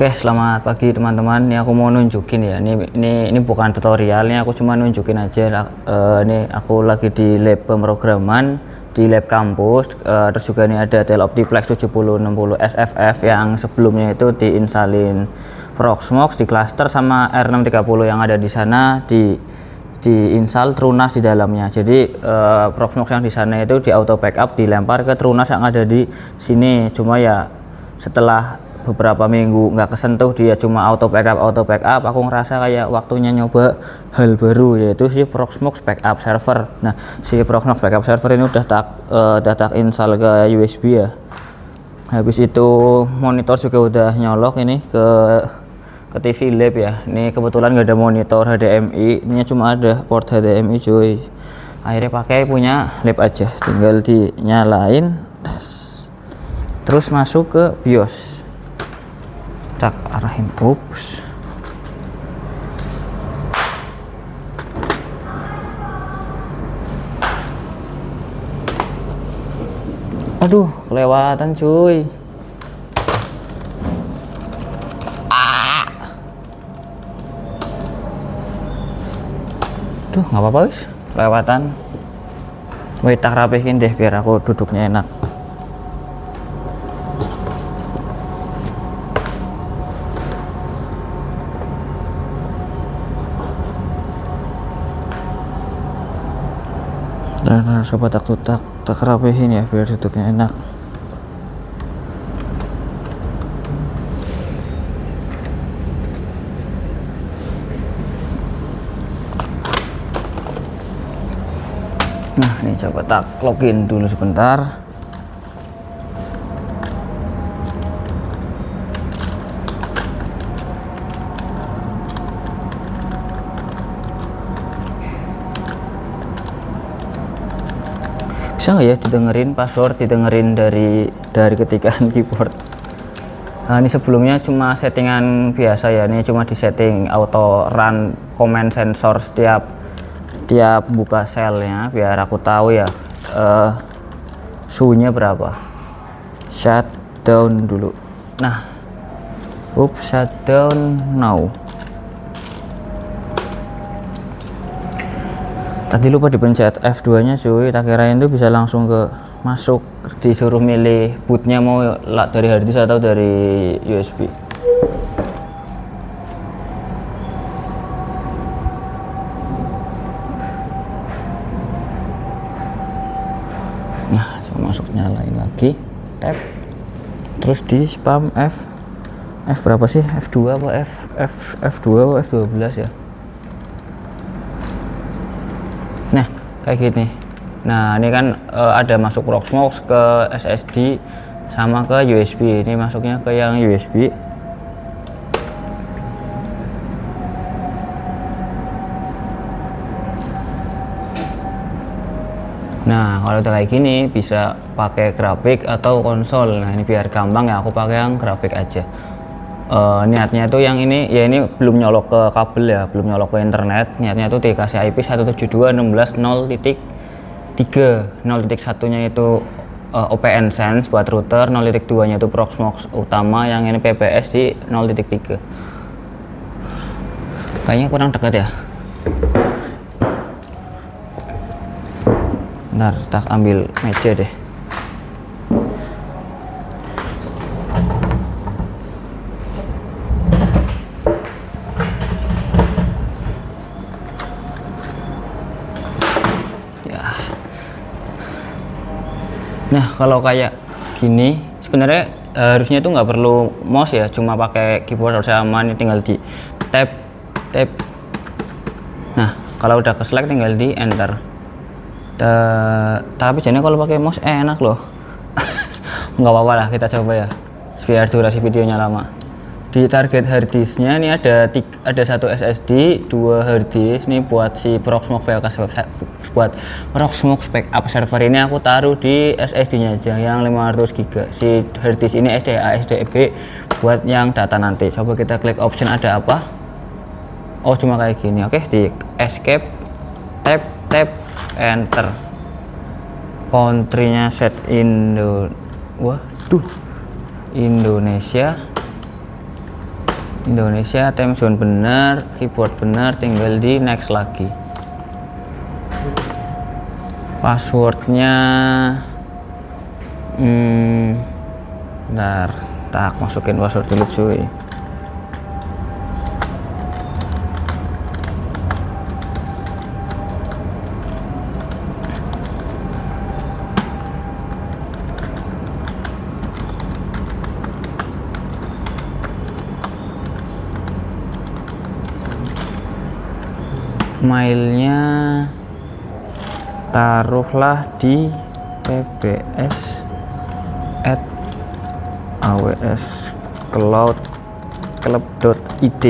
Oke, selamat pagi teman-teman. Ini aku mau nunjukin ya. Ini bukan tutorial, ini aku cuma nunjukin aja. Ini aku lagi di lab pemrograman di lab kampus. Terus juga ini ada Dell Optiplex 7060 SFF yang sebelumnya itu diinsalin Proxmox di cluster sama R630 yang ada di sana diinstal TrueNAS di dalamnya. Jadi Proxmox yang di sana itu di auto backup dilempar ke TrueNAS yang ada di sini. Cuma ya setelah beberapa minggu nggak kesentuh, dia cuma auto backup, aku ngerasa kayak waktunya nyoba hal baru, yaitu si Proxmox backup server. Nah, si Proxmox backup server ini udah tak install ke USB ya. Habis itu monitor juga udah nyolok ini ke TV lab ya. Ini kebetulan nggak ada monitor HDMI, ini cuma ada port HDMI cuy. Akhirnya pakai punya lab aja, tinggal dinyalain terus masuk ke BIOS. Tak arahin, ups. Aduh, kelewatan cuy. Duh, nggak apa-apa wis, kelewatan. Wih, tak rapihin deh biar aku duduknya enak. Nah, sobat tak rapihin ya biar duduknya enak. Nah, ini coba tak login dulu sebentar. Bisa nggak ya didengerin password, didengerin dari ketikan keyboard. Nah, ini sebelumnya cuma settingan biasa ya, ini cuma di setting auto run command sensor setiap buka selnya biar aku tahu ya suhunya berapa. Shutdown dulu. Nah, shutdown now. Tadi lupa dipencet F2 nya cuy, tak kirain itu bisa langsung ke masuk, disuruh milih bootnya mau dari hard disk atau dari USB. Nah, coba masuk, nyalain lagi, tab, terus di spam F berapa sih, F2 apa F2 apa F12 ya. Nah, kayak gini. Nah, ini kan ada masuk Proxmox ke SSD sama ke USB. Ini masuknya ke yang USB. Nah, kalau udah kayak gini bisa pakai grafik atau konsol. Nah, ini biar gampang ya, aku pakai yang grafik aja. Niatnya itu yang ini ya, ini belum nyolok ke kabel ya, belum nyolok ke internet. Niatnya itu dikasih IP 172.16.0.3. 0.1 nya itu OPN Sense buat router, 0.2 nya itu Proxmox utama, yang ini PBS di 0.3. Kayaknya kurang dekat ya. Bentar, tak ambil meja deh. Nah, kalau kayak gini sebenarnya harusnya itu nggak perlu mouse ya, cuma pakai keyboard harusnya aman. Ini tinggal di tab. Nah, kalau udah ke select tinggal di enter. Tapi jadinya kalau pakai mouse enak loh. Nggak apa-apa lah, kita coba ya biar durasi videonya lama. Di target harddisknya ini ada satu SSD, 2 harddisk. Ini buat si Proxmox buat Proxmox backup server ini aku taruh di SSD nya aja yang 500 GB. Si harddisk ini SDA SDB buat yang data nanti. Coba kita klik option, ada apa? Oh, cuma kayak gini. Oke, di escape, tab, enter. Country-nya set Indonesia. Indonesia, time zone bener, keyboard bener, tinggal di next lagi. Passwordnya bentar, tak masukin password dulu cuy. Mailnya taruhlah di pbs@awscloud.id.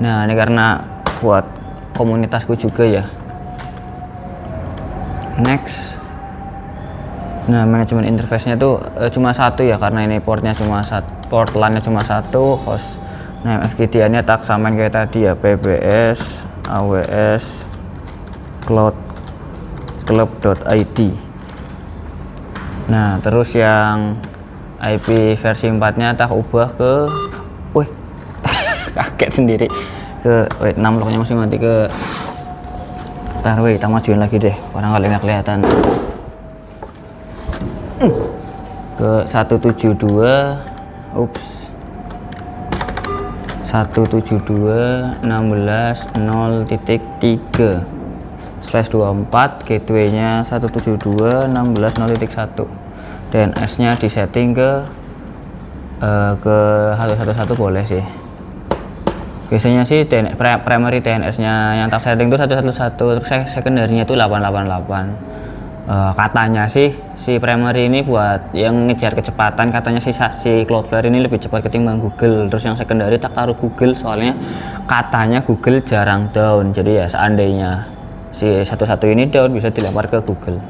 Nah, ini karena buat komunitasku juga ya. Next. Nah, manajemen interface-nya tuh cuma satu ya, karena ini portnya cuma satu, port LAN-nya cuma satu, host. Nah, FTTH-nya tak samain kayak tadi ya, pbs AWS cloud.id. Nah, terus yang IP versi 4-nya tak ubah ke wih kaget sendiri ke 6 loknya masih mati ke wih, kita majuin lagi deh, barangkali nggak kelihatan, ke 172 172.16.0.3/24, gateway-nya 172.16.0.1, DNS-nya disetting ke 111 boleh sih. Biasanya sih primary DNS-nya yang tak setting itu 111, terus secondary-nya itu 888. Katanya sih si primary ini buat yang ngejar kecepatan, katanya si Cloudflare ini lebih cepat ketimbang Google. Terus yang secondary tak taruh Google, soalnya katanya Google jarang down, jadi ya seandainya si satu ini down bisa dilempar ke Google.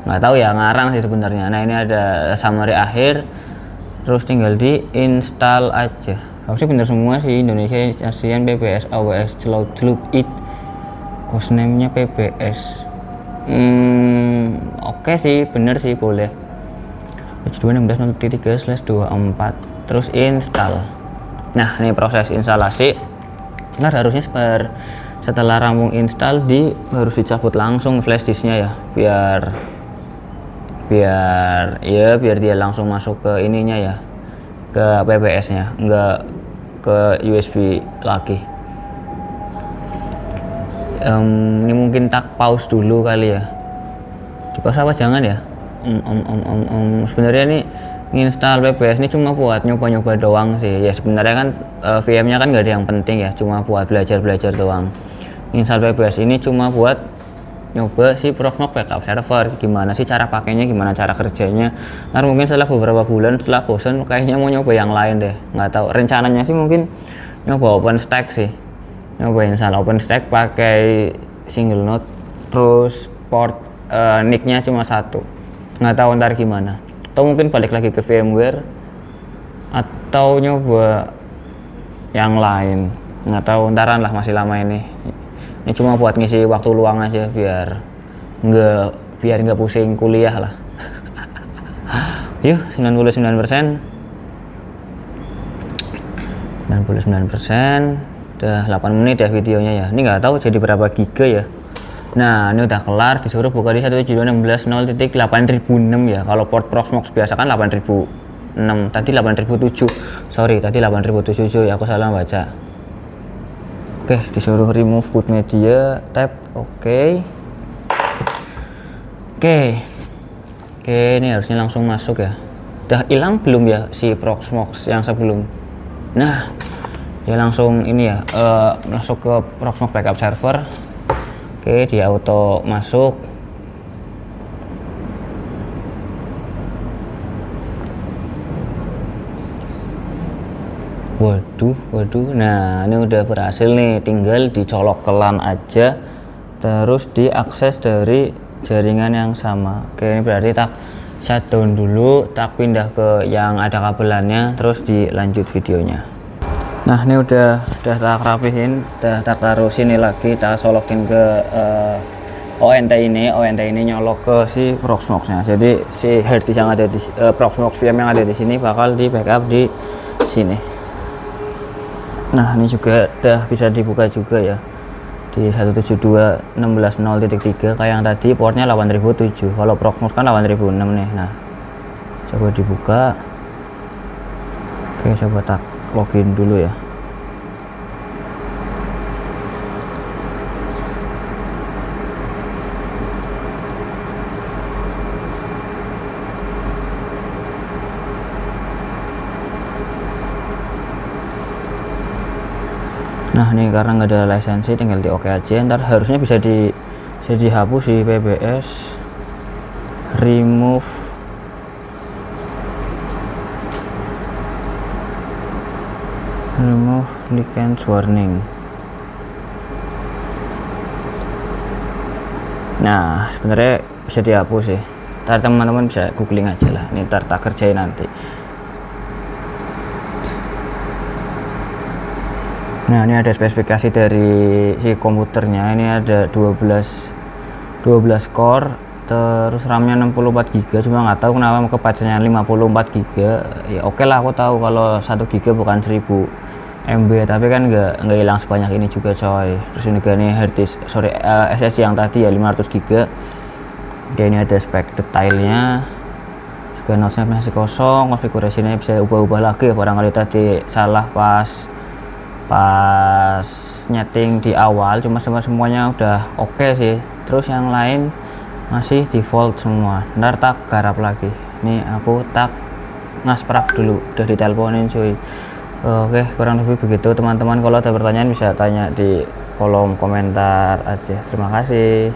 Nggak tahu ya, ngarang sih sebenarnya. Nah, ini ada summary akhir, terus tinggal di install aja. Harusnya bener semua sih. Indonesia ASEAN PBS AWS Cloud.id, hostname-nya PBS. Oke sih, bener sih, boleh. 72.16.3/24, terus install. Nah, ini proses instalasi. Nah, harusnya setelah rampung install harus dicabut langsung flash disknya ya, biar dia langsung masuk ke ininya ya, ke PBS-nya, enggak ke USB lagi. Ini mungkin tak pause dulu kali ya. Di pause apa jangan ya? Sebenarnya nih install PBS ini cuma buat nyoba-nyoba doang sih. Ya sebenarnya kan VM-nya kan nggak ada yang penting ya, cuma buat belajar-belajar doang. Install PBS ini cuma buat nyoba si Proxmox backup server, gimana sih cara pakainya, gimana cara kerjanya. Nah, mungkin setelah beberapa bulan, setelah bosan kayaknya mau nyoba yang lain deh. Nggak tahu, rencananya sih mungkin nyoba OpenStack sih. Nyobain install OpenStack pakai single node, terus port NIC-nya cuma satu. Nggak tahu ntar gimana, atau mungkin balik lagi ke VMware atau nyoba yang lain, nggak tahu, ntaran lah, masih lama ini cuma buat ngisi waktu luang aja, biar nggak pusing kuliah lah. Yuk, 99%, udah 8 menit ya videonya ya. Ini nggak tahu jadi berapa giga ya. Nah, ini udah kelar, disuruh buka di 172.16.0.8006 ya. Kalau port Proxmox biasa kan 8006, tadi 8007. Sorry, tadi 8007 ya, aku salah baca. Oke, disuruh remove boot media, tab oke. Oke, ini harusnya langsung masuk ya. Udah hilang belum ya si Proxmox yang sebelum? Nah, dia langsung ini ya, masuk ke Proxmox backup server. Oke, dia auto masuk. Waduh. Nah, ini udah berhasil nih, tinggal dicolok ke LAN aja, terus diakses dari jaringan yang sama. Oke, ini berarti tak shutdown dulu, tak pindah ke yang ada kabelannya, terus dilanjut videonya. Nah, ini udah tak rapihin, udah tak taruh sini lagi, tak solokin ke ONT ini nyolok ke si Proxmox-nya. Jadi si hard disk yang ada di Proxmox VM yang ada di sini bakal di backup di sini. Nah ini juga udah bisa dibuka juga ya di 172.16.0.3 kayak yang tadi, portnya 8007, kalau Proxmox kan 8006 nih. Nah coba dibuka. Oke, coba tak login dulu ya. Nah ini karena nggak ada lisensi, tinggal di oke aja. Ntar harusnya bisa dihapus sih. PBS remove license warning. Nah sebenarnya bisa dihapus sih. Ntar teman-teman bisa googling aja lah, ini ntar tak kerjain nanti. Nah ini ada spesifikasi dari si komputernya, ini ada 12 core, terus RAM-nya 64 GB, cuma nggak tahu kenapa kepacanya 54 GB. Ya oke lah, aku tahu kalau 1 GB bukan 1000 MB, tapi kan nggak hilang sebanyak ini juga coy. Terus ini juga nih hard disk, SSD yang tadi ya 500 GB. Oke, ini ada spek detailnya juga, notesnya masih kosong, konfigurasinya bisa ubah-ubah lagi ya, barangkali tadi salah pas nyeting di awal, cuma semuanya udah oke sih. Terus yang lain masih default semua. Ntar tak garap lagi. Ini aku tak ngasprak dulu, udah diteleponin cuy. Oke, kurang lebih begitu teman-teman. Kalau ada pertanyaan bisa tanya di kolom komentar aja. Terima kasih.